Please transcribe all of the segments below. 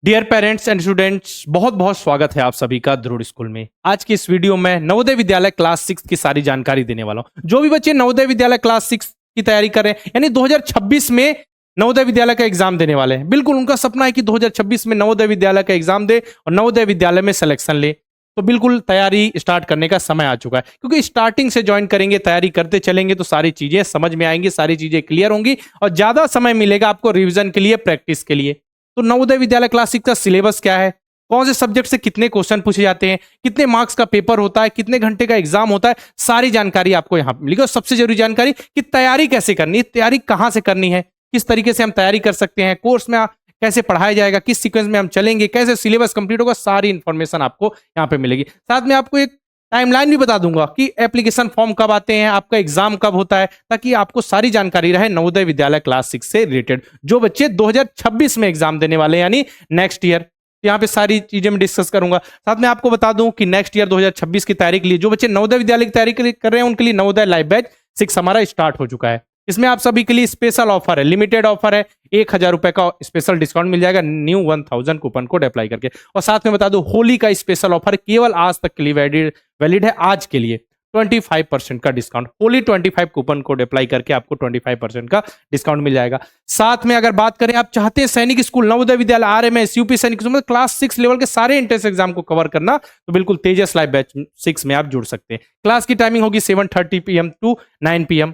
Dear parents and students, बहुत बहुत स्वागत है आप सभी का ध्रुव स्कूल में। आज की इस वीडियो में नवोदय विद्यालय क्लास 6 की सारी जानकारी देने वाला हूं। जो भी बच्चे नवोदय विद्यालय क्लास 6 की तैयारी कर रहे हैं, यानी 2026 में नवोदय विद्यालय का एग्जाम देने वाले हैं, बिल्कुल उनका सपना है कि 2026 में नवोदय विद्यालय का एग्जाम दे और नवोदय विद्यालय में सिलेक्शन ले, तो बिल्कुल तैयारी स्टार्ट करने का समय आ चुका है। क्योंकि स्टार्टिंग से ज्वाइन करेंगे, तैयारी करते चलेंगे तो सारी चीजें समझ में आएंगी, सारी चीजें क्लियर होंगी और ज्यादा समय मिलेगा आपको रिवीजन के लिए, प्रैक्टिस के लिए। तो नवोदय विद्यालय क्लास 6 का सिलेबस क्या है, कौन से सब्जेक्ट से कितने क्वेश्चन पूछे जाते हैं, कितने मार्क्स का पेपर होता है, कितने घंटे का एग्जाम होता है, सारी जानकारी आपको यहाँ मिलेगी। और सबसे जरूरी जानकारी कि तैयारी कैसे करनी है, तैयारी कहाँ से करनी है, किस तरीके से हम तैयारी कर सकते हैं, कोर्स में कैसे पढ़ाया जाएगा, किस सीक्वेंस में हम चलेंगे, कैसे सिलेबस कंप्लीट होगा, सारी इंफॉर्मेशन आपको यहाँ पे मिलेगी। साथ में आपको एक टाइमलाइन भी बता दूंगा कि एप्लीकेशन फॉर्म कब आते हैं, आपका एग्जाम कब होता है, ताकि आपको सारी जानकारी रहे नवोदय विद्यालय क्लास 6 से रिलेटेड। जो बच्चे 2026 में एग्जाम देने वाले हैं, यानी नेक्स्ट ईयर, यहाँ पे सारी चीजें मैं डिस्कस करूंगा। साथ में आपको बता दूं कि नेक्स्ट ईयर 2026 की तैयारी के लिए जो बच्चे नवोदय विद्यालय की तैयारी कर रहे हैं, उनके लिए नवोदय लाइव बैच 6 हमारा स्टार्ट हो चुका है। इसमें आप सभी के लिए स्पेशल ऑफर है, लिमिटेड ऑफर है, 1000 रुपए का स्पेशल डिस्काउंट मिल जाएगा न्यू 1000 कूपन कोड अप्लाई करके। और साथ में बता दूं, होली का स्पेशल ऑफर केवल आज तक के लिए वैलिड है, आज के लिए 25% का discount. Holi 25 coupon code apply करके आपको 25% का डिस्काउंट मिल जाएगा। साथ में अगर बात करें, आप चाहते हैं सैनिक school, Navodaya Vidyalaya, RMS, UP सैनिक स्कूल में क्लास 6 लेवल के सारे एंट्रेंस एग्जाम को कवर करना, तो बिल्कुल तेजस लाइव बैच 6 में आप जुड़ सकते हैं। क्लास की टाइमिंग होगी 7:30 PM to 9 PM।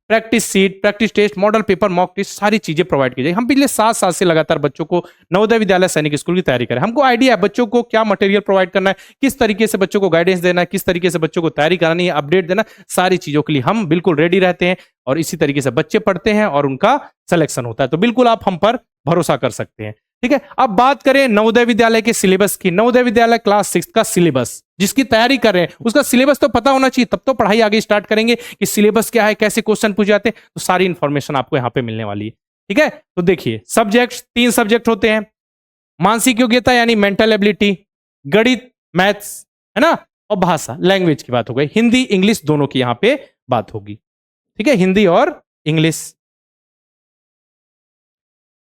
Practice sheet, practice test, model paper, mock test, सारी चीजें प्रोवाइड की जाएगी। हम पिछले 7 साल से लगातार बच्चों को नवोदय विद्यालय सैनिक स्कूल की तैयारी करें। हमको आइडिया है बच्चों को क्या मटेरियल प्रोवाइड करना है, किस तरीके से बच्चों को गाइडेंस देना है, किस तरीके से बच्चों को तैयारी करानी है, अपडेट देना, सारी चीजों के लिए हम बिल्कुल रेडी रहते हैं। और इसी तरीके से बच्चे पढ़ते हैं और उनका सिलेक्शन होता है। तो बिल्कुल आप हम पर भरोसा कर सकते हैं। ठीक है, अब बात करें नवोदय विद्यालय के सिलेबस की। नवोदय विद्यालय क्लास 6 का सिलेबस, जिसकी तैयारी कर रहे हैं उसका सिलेबस तो पता होना चाहिए, तब तो पढ़ाई आगे स्टार्ट करेंगे कि सिलेबस क्या है, कैसे क्वेश्चन पूछे जाते हैं, तो सारी इंफॉर्मेशन आपको यहाँ पे मिलने वाली है। ठीक है, तो देखिए, सब्जेक्ट 3 सब्जेक्ट होते हैं। मानसिक योग्यता यानी मेंटल एबिलिटी, गणित, मैथ्स, है ना, और भाषा, लैंग्वेज की बात हो गई, हिंदी इंग्लिश दोनों की यहाँ पे बात होगी। ठीक है, हिंदी और इंग्लिश।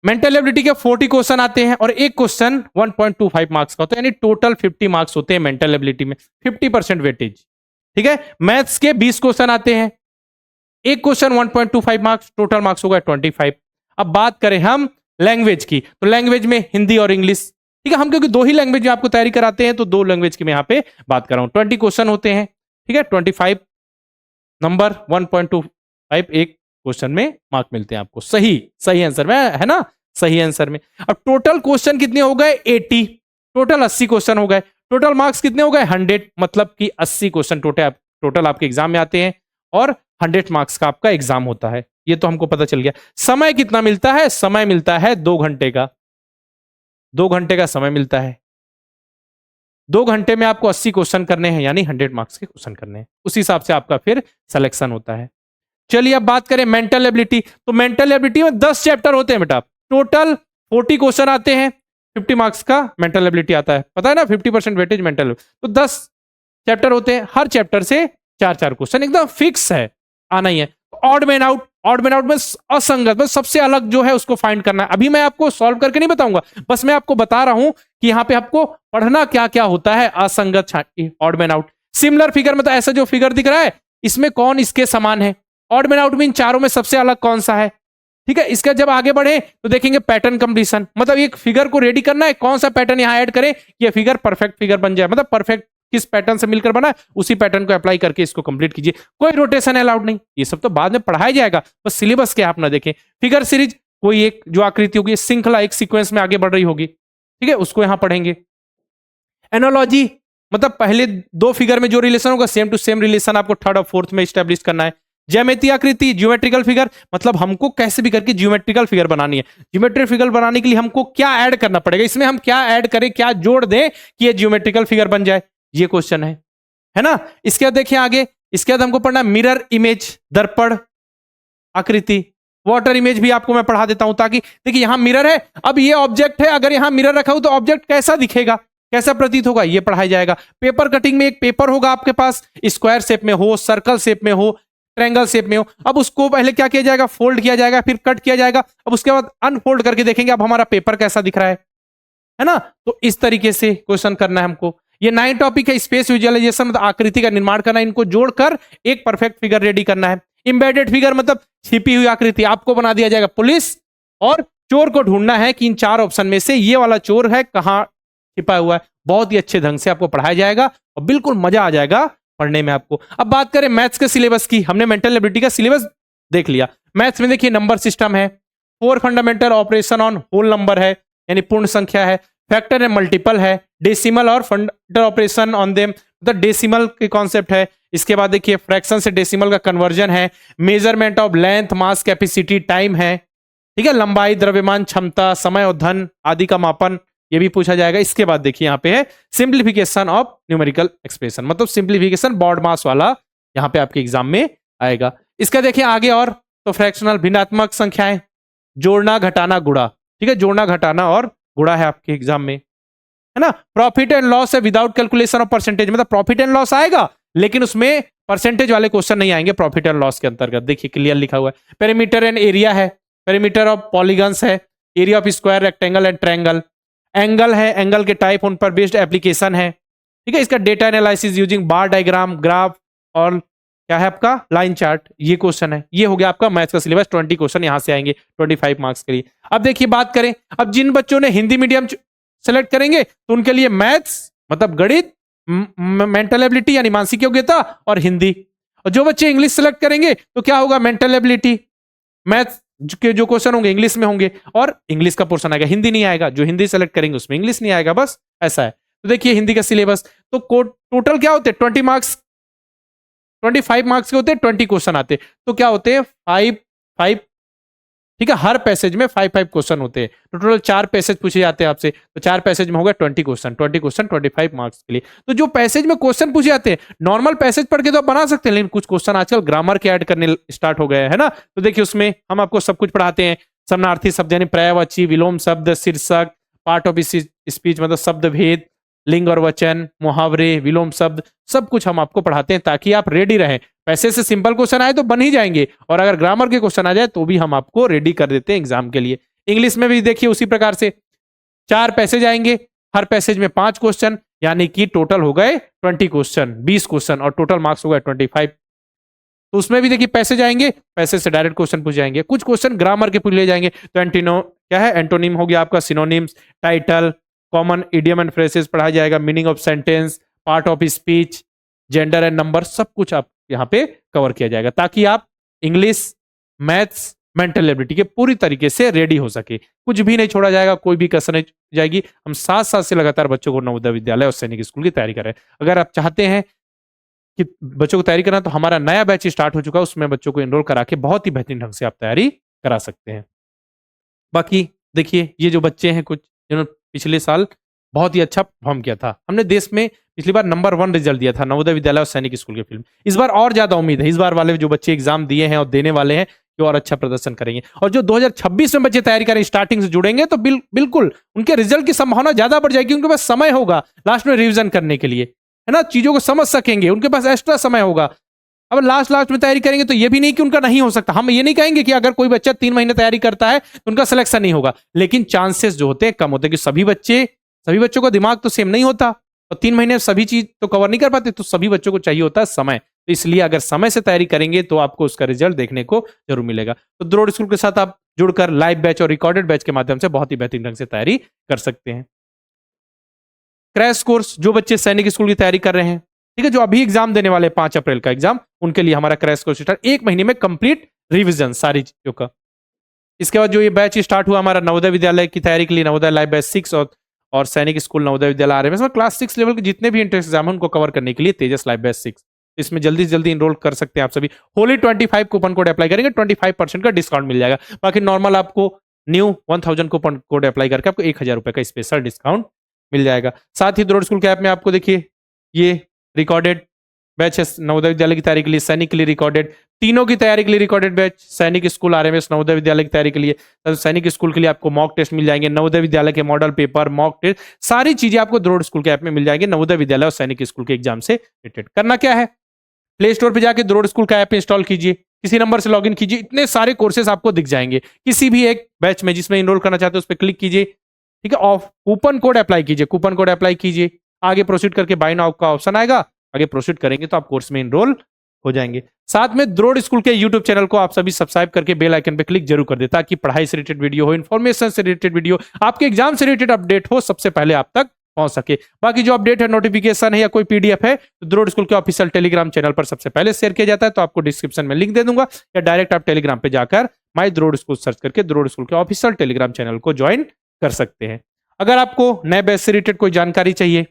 मेंटल एबिलिटी के 40 क्वेश्चन आते हैं और एक क्वेश्चन 1.25 मार्क्स का होता है, यानी टोटल 50 मार्क्स होते हैं मेंटल एबिलिटी में, 50% वेटेज। ठीक है, मैथ्स के 20 क्वेश्चन आते हैं, एक क्वेश्चन 1.25 मार्क्स, टोटल मार्क्स होगा 25। अब बात करें हम लैंग्वेज की, तो लैंग्वेज में हिंदी और इंग्लिश। ठीक है, हम क्योंकि 2 ही लैंग्वेज में आपको तैयारी कराते हैं, तो 2 लैंग्वेज की मैं यहाँ पे बात कर रहा हूँ। 20 क्वेश्चन होते हैं। ठीक है, 25 नंबर, 1.25 एक क्वेश्चन में मार्क मिलते हैं आपको, सही आंसर में, है ना, सही आंसर में। अब टोटल क्वेश्चन कितने हो गए, 80, टोटल 80 क्वेश्चन हो गए। टोटल मार्क्स कितने हो गए, 100, मतलब कि 80 क्वेश्चन टोटल आपके एग्जाम में आते हैं और 100 मार्क्स का आपका एग्जाम होता है। ये तो हमको पता चल गया। समय कितना मिलता है, समय मिलता है 2 घंटे का, 2 घंटे का समय मिलता है। 2 घंटे में आपको 80 क्वेश्चन करने हैं, यानी 100 मार्क्स के क्वेश्चन करने हैं। उस हिसाब से आपका फिर सिलेक्शन होता है। चलिए अब बात करें मेंटल एबिलिटी, तो मेंटल एबिलिटी में 10 चैप्टर होते हैं बेटा, टोटल 40 क्वेश्चन आते हैं, 50 मार्क्स का मेंटल एबिलिटी आता है, पता है ना, 50% वेटेज मेंटल। तो 10 चैप्टर होते हैं, हर चैप्टर से 4-4 क्वेश्चन, एकदम फिक्स है, आना ही है। Odd man out, odd man out में असंगत, बस सबसे अलग जो है उसको फाइंड करना है। अभी मैं आपको सॉल्व करके नहीं बताऊंगा, बस मैं आपको बता रहा हूं कि यहाँ पे आपको पढ़ना क्या क्या होता है। असंगत छांटी, odd man out. Similar figure, मतलब ऐसा जो फिगर दिख रहा है, इसमें कौन इसके समान है। ऑड मैन आउट में इन चारों में सबसे अलग कौन सा है। ठीक है, इसका जब आगे बढ़े तो देखेंगे पैटर्न कंप्लीशन, मतलब एक फिगर को रेडी करना है, कौन सा पैटर्न यहां ऐड करें कि ये फिगर परफेक्ट फिगर बन जाए, मतलब परफेक्ट किस पैटर्न से मिलकर बना है, उसी पैटर्न को अप्लाई करके इसको कंप्लीट कीजिए। कोई रोटेशन अलाउड नहीं, ये सब तो बाद में पढ़ाया जाएगा, बस सिलेबस क्या आप ना देखें। फिगर सीरीज, कोई एक जो आकृति होगी, श्रृंखला एक सीक्वेंस में आगे बढ़ रही होगी, ठीक है, उसको यहां पढ़ेंगे। एनालॉजी, मतलब पहले 2 फिगर में जो रिलेशन होगा, सेम टू सेम रिलेशन आपको 3rd और 4th में स्टैब्लिश करना है। ज्यामितीय आकृति, ज्योमेट्रिकल फिगर, मतलब हमको कैसे भी करके ज्योमेट्रिकल फिगर बनानी है। ज्योमेट्रिकल फिगर बनाने के लिए हमको क्या ऐड करना पड़ेगा, इसमें हम क्या ऐड करें, क्या जोड़ दें कि ये ज्योमेट्रिकल फिगर बन जाए, ये क्वेश्चन है ना। इसके बाद देखिए आगे, इसके बाद हमको पढ़ना मिरर इमेज, दर्पण आकृति। वाटर इमेज भी आपको मैं पढ़ा देता हूं, ताकि देखिए यहां मिरर है, अब ये ऑब्जेक्ट है, अगर यहां मिरर रखा हो तो ऑब्जेक्ट कैसा दिखेगा, कैसा प्रतीत होगा, ये पढ़ाया जाएगा। पेपर कटिंग में एक पेपर होगा आपके पास, स्क्वायर शेप में हो, सर्कल शेप में हो, ट्रायंगल शेप में हो, अब उसको पहले क्या किया जाएगा, फोल्ड किया जाएगा, फिर कट किया जाएगा, अब उसके बाद अनफोल्ड करके देखेंगे अब हमारा पेपर कैसा दिख रहा है है ना। तो इस तरीके से क्वेश्चन करना है हमको। ये 9 टॉपिक है। स्पेस विजुअलाइजेशन मतलब आकृति का निर्माण करना, इनको जोड़कर एक परफेक्ट फिगर रेडी करना है। एम्बेडेड फिगर मतलब छिपी हुई आकृति, आपको बना दिया जाएगा पुलिस, और चोर को ढूंढना है कि इन 4 ऑप्शन में से ये वाला चोर है कहां छिपा हुआ है। बहुत ही अच्छे ढंग से आपको पढ़ाया जाएगा और बिल्कुल मजा आ जाएगा पढ़ने में आपको। अब बात करें मैथ्स के सिलेबस की, हमने मेंटल एबिलिटी का सिलेबस देख लिया। मैथ्स में देखिए नंबर सिस्टम है, 4 fundamental operation on whole number है, यानी पूर्ण संख्या है, फैक्टर एंड मल्टीपल है, डेसिमल और फंडामेंटल ऑपरेशन ऑन देम मतलब डेसिमल के कॉन्सेप्ट है। इसके बाद देखिए फ्रैक्शन से डेसिमल का कन्वर्जन है, measurement of length, mass, capacity, time है, ठीक है, लंबाई, द्रव्यमान, क्षमता, समय और धन आदि का मापन, ये भी पूछा जाएगा। इसके बाद देखिए यहाँ पे है सिंप्लीफिकेशन ऑफ न्यूमेरिकल एक्सप्रेशन, मतलब सिंप्लीफिकेशन बॉड मास वाला यहाँ पे आपके एग्जाम में आएगा। इसका देखिए आगे और तो फ्रैक्शनल भिन्नात्मक संख्याएं, जोड़ना, घटाना, गुणा, ठीक है, जोड़ना, घटाना और गुणा है आपके एग्जाम में, है ना। प्रॉफिट एंड लॉस है विदाउट कैलकुलेशन ऑफ परसेंटेज, मतलब प्रॉफिट एंड लॉस आएगा लेकिन उसमें परसेंटेज वाले क्वेश्चन नहीं आएंगे प्रॉफिट एंड लॉस के अंतर्गत। देखिए क्लियर लिखा हुआ है। पेरीमीटर एंड एरिया है, पेरीमीटर ऑफ पॉलीगन्स है, area of square, rectangle and triangle, angle है, एंगल के टाइप उन पर बेस्ड एप्लीकेशन है, ठीक है। इसका डेटा एनालिसिस यूजिंग बार डायग्राम, ग्राफ और क्या है आपका लाइन चार्ट, ये क्वेश्चन है। ये हो गया आपका मैथ्स का सिलेबस। 20 क्वेश्चन यहां से आएंगे 25 मार्क्स के लिए। अब देखिए बात करें, अब जिन बच्चों ने हिंदी मीडियम सेलेक्ट करेंगे तो उनके लिए मैथ्स मतलब गणित, मेंटल एबिलिटी यानी मानसिक योग्यता और हिंदी। और जो बच्चे इंग्लिश सेलेक्ट करेंगे तो क्या होगा, मेंटल एबिलिटी, मैथ्स के जो क्वेश्चन होंगे इंग्लिश में होंगे और इंग्लिश का पोर्शन आएगा, हिंदी नहीं आएगा। जो हिंदी सेलेक्ट करेंगे उसमें इंग्लिश नहीं आएगा, बस ऐसा है। तो देखिए हिंदी का सिलेबस तो टोटल क्या होते हैं 20 मार्क्स, 25 मार्क्स के होते हैं, 20 क्वेश्चन आते हैं। तो क्या होते हैं 5 ठीक है, हर पैसेज में 5 क्वेश्चन होते हैं। तो टोटल 4 पैसेज पूछे जाते हैं आपसे, तो 4 पैसेज में होगा 20 क्वेश्चन, 20 क्वेश्चन 25 मार्क्स के लिए। तो जो पैसेज में क्वेश्चन पूछे जाते हैं नॉर्मल पैसेज पढ़ के तो आप बना सकते हैं, लेकिन कुछ क्वेश्चन आजकल ग्रामर के ऐड करने स्टार्ट हो गए है ना। तो देखिए उसमें हम आपको सब कुछ पढ़ाते हैं, समानार्थी शब्द यानी पर्यायवाची, विलोम शब्द, शीर्षक, पार्ट ऑफ स्पीच मतलब शब्द भेद, लिंग और वचन, मुहावरे, विलोम शब्द, सब कुछ हम आपको पढ़ाते हैं ताकि आप रेडी रहें। पैसे से सिंपल क्वेश्चन आए तो बन ही जाएंगे, और अगर ग्रामर के क्वेश्चन आ जाए तो भी हम आपको रेडी कर देते हैं एग्जाम के लिए। इंग्लिश में भी देखिए उसी प्रकार से 4 पैसेज आएंगे, हर पैसेज में 5 क्वेश्चन, यानी कि टोटल हो गए 20 क्वेश्चन, 20 क्वेश्चन, और टोटल मार्क्स हो गए 25। तो उसमें भी देखिए पैसेज आएंगे, पैसेज से डायरेक्ट क्वेश्चन पूछ जाएंगे, कुछ क्वेश्चन ग्रामर के पूछ ले जाएंगे। तो एंटीनो क्या है, एंटोनिम हो गया आपका, synonyms, title, common idiom and phrases पढ़ाया जाएगा, meaning of sentence, part of speech, gender and number, सब कुछ आप यहाँ पे कवर किया जाएगा ताकि आप इंग्लिश, मैथ्स, मेंटल एबिलिटी के पूरी तरीके से रेडी हो सके। कुछ भी नहीं छोड़ा जाएगा, कोई भी कसर नहीं जाएगी। हम 7 साल से लगातार बच्चों को नवोदय विद्यालय और सैनिक स्कूल की तैयारी कर रहे हैं। अगर आप चाहते हैं कि बच्चों को तैयारी करना तो हमारा नया बैच स्टार्ट हो चुका है, उसमें बच्चों को एनरोल करा के बहुत ही बेहतरीन ढंग से आप तैयारी करा सकते हैं। बाकी देखिए ये जो बच्चे हैं कुछ जिन्होंने पिछले साल बहुत ही अच्छा परफॉर्म किया था, हमने देश में पिछली बार नंबर 1 रिजल्ट दिया था नवोदय विद्यालय और सैनिक स्कूल के फील्ड में। इस बार और ज्यादा उम्मीद है, इस बार वाले जो बच्चे एग्जाम दिए हैं और देने वाले हैं कि और अच्छा प्रदर्शन करेंगे। और जो 2026 में बच्चे तैयारी करें स्टार्टिंग से जुड़ेंगे तो बिल्कुल उनके रिजल्ट की संभावना ज्यादा बढ़ जाएगी। उनके पास समय होगा लास्ट में रिविजन करने के लिए, है ना, चीजों को समझ सकेंगे, उनके पास एक्स्ट्रा समय होगा। अब लास्ट में तैयारी करेंगे तो ये भी नहीं कि उनका नहीं हो सकता। हम ये नहीं कहेंगे कि अगर कोई बच्चा 3 महीने तैयारी करता है तो उनका सिलेक्शन नहीं होगा, लेकिन चांसेस जो होते हैं कम होते हैं, कि सभी बच्चों का दिमाग तो सेम नहीं होता और 3 महीने सभी चीज तो कवर नहीं कर पाते, तो सभी बच्चों को चाहिए होता है समय। तो इसलिए अगर समय से तैयारी करेंगे तो आपको उसका रिजल्ट देखने को जरूर मिलेगा। तो द्रोड़ स्कूल के साथ आप जुड़कर लाइव बैच और रिकॉर्डेड बैच के माध्यम से बहुत ही बेहतरीन ढंग से तैयारी कर सकते हैं। क्रैश कोर्स, जो बच्चे सैनिक स्कूल की तैयारी कर रहे हैं, ठीक है, जो अभी एग्जाम देने वाले 5 अप्रैल का एग्जाम, उनके लिए हमारा क्रैश कोर्स स्टार्ट 1 महीने में कंप्लीट रिवीजन सारी चीजों का। इसके बाद जो ये बैच स्टार्ट हुआ हमारा नवोदय विद्यालय की तैयारी के लिए, नवोदय लाइव बैच 6 और सैनिक स्कूल नवोदय विद्यालय आरएमएस में क्लास 6 लेवल के जितने भी एंट्रेंस एग्जाम है उनको कवर करने के लिए तेजस लाइव बैच 6, इसमें जल्दी से जल्दी इनरोल कर सकते हैं आप सभी। होली 25 कूपन कोड अप्लाई करेंगे 25% का डिस्काउंट मिल जाएगा। बाकी नॉर्मल आपको न्यू 1000 कूपन कोड अप्लाई करके आपको 1000 रुपए का स्पेशल डिस्काउंट मिल जाएगा। साथ ही द्रोड़ स्कूल के ऐप में आपको देखिए ये रिकॉर्डेड बैच है नवोदय विद्यालय की तैयारी के लिए, सैनिक के लिए रिकॉर्डेड, तीनों की तैयारी के लिए रिकॉर्डेड बैच, सैनिक स्कूल आरएमएस नवोदय विद्यालय की तैयारी के लिए, सैनिक स्कूल के लिए आपको मॉक टेस्ट मिल जाएंगे, नवोदय विद्यालय के मॉडल पेपर, मॉक टेस्ट, सारी चीजें आपको द्रोड़ स्कूल के ऐप में मिल जाएंगे नवोदय विद्यालय और सैनिक स्कूल के एग्जाम से रिलेटेड। करना क्या है, प्ले स्टोर पर जाकर द्रोड़ स्कूल का ऐप इंस्टॉल कीजिए, किसी नंबर से लॉगिन कीजिए, इतने सारे कोर्सेज आपको दिख जाएंगे। किसी भी एक बैच में जिसमें इनरोल करना चाहते हैं उस पर क्लिक कीजिए, ठीक है, ऑफ कूपन कोड अप्लाई कीजिए, कूपन कोड अप्लाई कीजिए, आगे प्रोसीड करके बाय नाउ का ऑप्शन आएगा, आगे प्रोसीड करेंगे तो आप कोर्स में इनरोल हो जाएंगे। साथ में द्रोड़ स्कूल के यूट्यूब चैनल को आप सभी सब्सक्राइब करके बेल आइकन पे क्लिक जरूर कर दे, ताकि पढ़ाई से रिलेटेड वीडियो हो, इन्फॉर्मेशन से रिलेटेड वीडियो, आपके एग्जाम से रिलेटेड अपडेट हो, सबसे पहले आप तक पहुंच सके। बाकी जो अपडेट है, नोटिफिकेशन है या कोई पीडीएफ है, तो द्रोड़ स्कूल के ऑफिशियल टेलीग्राम चैनल पर सबसे पहले शेयर किया जाता है, तो आपको डिस्क्रिप्शन में लिंक दे दूंगा, या डायरेक्ट आप टेलीग्राम पे जाकर माई द्रोड़ स्कूल सर्च करके द्रोड़ स्कूल के ऑफिशियल टेलीग्राम चैनल को ज्वाइन कर सकते हैं। अगर आपको नए बैच से रिलेटेड कोई जानकारी चाहिए,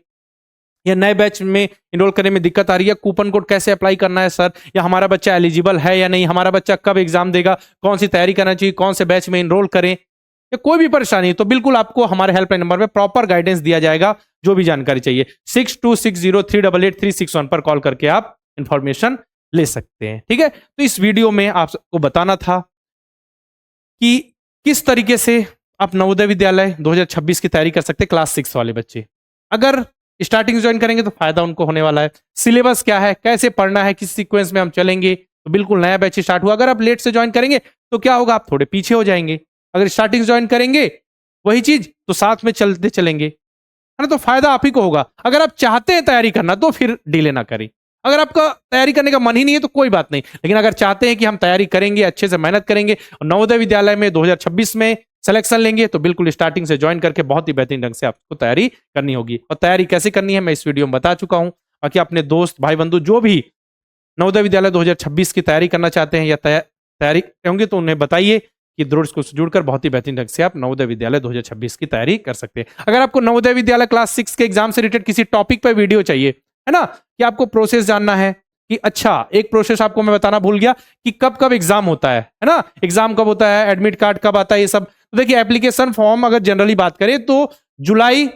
या नए बैच में इनरोल करने में दिक्कत आ रही है, कूपन कोड कैसे अप्लाई करना है सर, या हमारा बच्चा एलिजिबल है या नहीं, हमारा बच्चा कब एग्जाम देगा, कौन सी तैयारी करना चाहिए, कौन से बैच में इनरोल करें, या कोई भी परेशानी, तो बिल्कुल आपको हमारे हेल्पलाइन नंबर पे प्रॉपर गाइडेंस दिया जाएगा। जो भी जानकारी चाहिए 6260388361 पर कॉल करके आप इंफॉर्मेशन ले सकते हैं। ठीक है, तो इस वीडियो में आपको बताना था कि किस तरीके से आप नवोदय विद्यालय 2026 की तैयारी कर सकते हैं, क्लास 6 वाले बच्चे। अगर स्टार्टिंग ज्वाइन करेंगे तो फायदा उनको होने वाला है, सिलेबस क्या है, कैसे पढ़ना है, किस सीक्वेंस में हम चलेंगे, तो बिल्कुल नया बैच स्टार्ट हुआ। अगर आप लेट से ज्वाइन करेंगे तो क्या होगा, आप थोड़े पीछे हो जाएंगे। अगर स्टार्टिंग ज्वाइन करेंगे वही चीज तो साथ में चलते चलेंगे, है ना, तो फायदा आप ही को होगा। अगर आप चाहते हैं तैयारी करना तो फिर डिले ना करें, अगर आपका तैयारी करने का मन ही नहीं है तो कोई बात नहीं, लेकिन अगर चाहते हैं कि हम तैयारी करेंगे, अच्छे से मेहनत करेंगे और नवोदय विद्यालय में 2026 में सिलेक्शन लेंगे, तो बिल्कुल स्टार्टिंग से ज्वाइन करके बहुत ही बेहतरीन ढंग से आपको तैयारी करनी होगी। और तैयारी कैसे करनी है मैं इस वीडियो में बता चुका हूं। बाकी अपने दोस्त भाई बंधु जो भी नवोदय विद्यालय 2026 की तैयारी करना चाहते हैं या तैयारी होंगे, तो उन्हें बताइए कि द्रोड़ स्कूल से जुड़कर बहुत ही बेहतरीन ढंग से आप नवोदय विद्यालय 2026 की तैयारी कर सकते हैं। अगर आपको नवोदय विद्यालय क्लास 6 के एग्जाम से रिलेटेड किसी टॉपिक पर वीडियो चाहिए, है ना, कि आपको प्रोसेस जानना है कि अच्छा एक प्रोसेस आपको मैं बताना भूल गया कि कब कब एग्जाम होता है ना, एग्जाम कब होता है, एडमिट कार्ड कब आता है, ये सब। तो देखिए एप्लीकेशन फॉर्म अगर जनरली बात करें तो जुलाई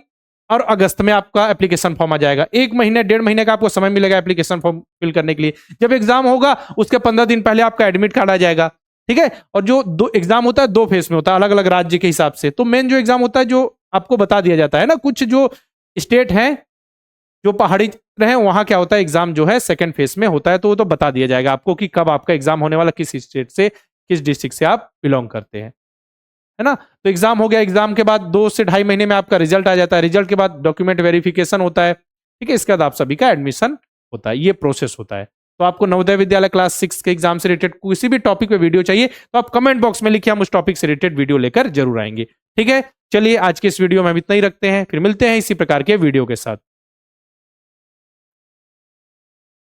और अगस्त में आपका एप्लीकेशन फॉर्म आ जाएगा। 1 महीने 1.5 महीने का आपको समय मिलेगा एप्लीकेशन फॉर्म फिल करने के लिए। जब एग्जाम होगा उसके 15 दिन पहले आपका एडमिट कार्ड आ जाएगा। ठीक है, और जो दो एग्जाम होता है 2 फेज में होता है, अलग अलग राज्य के हिसाब से। तो मेन जो एग्जाम होता है जो आपको बता दिया जाता है ना, कुछ जो स्टेट हैं जो पहाड़ी रहे वहां क्या होता है, एग्जाम जो है 2nd फेज में होता है, तो वो तो बता दिया जाएगा आपको कि कब आपका एग्जाम होने वाला, किस स्टेट से किस डिस्ट्रिक्ट से आप बिलोंग करते हैं, है ना। तो एग्जाम हो गया, एग्जाम के बाद 2 से 2.5 महीने में आपका रिजल्ट आ जाता है, रिजल्ट के बाद डॉक्यूमेंट वेरिफिकेशन होता है। ठीक है, इसके बाद आप सभी का एडमिशन होता है, ये प्रोसेस होता है। तो आपको नवोदय विद्यालय क्लास 6 के एग्जाम से रिलेटेड किसी भी टॉपिक पे वीडियो चाहिए तो आप कमेंट बॉक्स में लिखिए, हम उस टॉपिक से रिलेटेड वीडियो लेकर जरूर आएंगे। ठीक है, चलिए आज के इस वीडियो में हम इतना ही रखते हैं, फिर मिलते हैं इसी प्रकार के वीडियो के साथ।